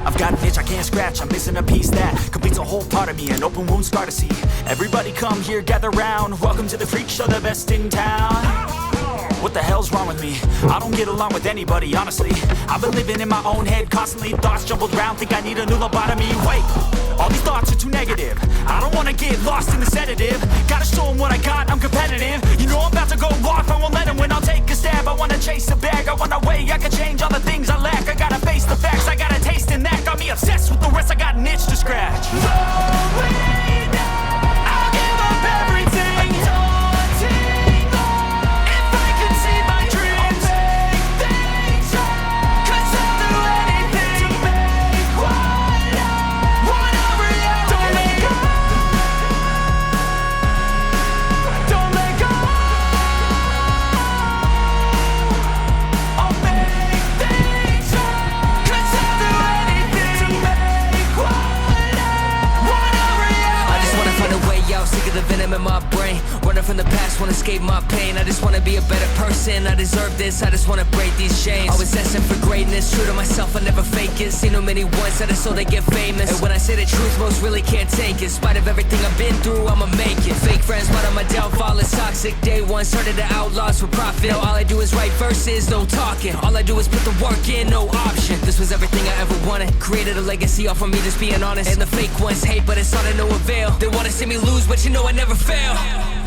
I've got an itch I can't scratch, I'm missing a piece that completes a whole part of me, an open wound scar to see. Everybody come here, gather round, welcome to the freak show, the best in town. What the hell's wrong with me? I don't get along with anybody, honestly. I've been living in my own head constantly, thoughts jumbled round, think I need a new lobotomy. Wait, all these thoughts are too negative. I don't wanna get lost in the sedative. Gotta show them what I got, I'm competitive. You know I'm about to go off, I won't let them win, I'll take a stab. I wanna chase a bag, I wanna weigh, I can change all the things I lack. I gotta face the facts, I got a taste in that. Got me obsessed with the rest, I got an itch to scratch. I'll give up everything. The venom in my brain, running from the past, wanna escape my pain. I just wanna be a better person, I deserve this, I just wanna break these chains. Always destined for greatness, true to myself, I never fake it. Seen no many ones that are so they get famous. And when I say the truth, most really can't take it. In spite of everything I've been through, I'ma make it. Fake friends, but on my downfall is toxic. Day one, started the outlaws for profit. Now all I do is write verses, no talking. All I do is put the work in, no option. This was everything I ever wanted. Created a legacy off of me, just being honest. And the fake ones hate, but it's all to no avail. They wanna see me lose, but you know I never fail.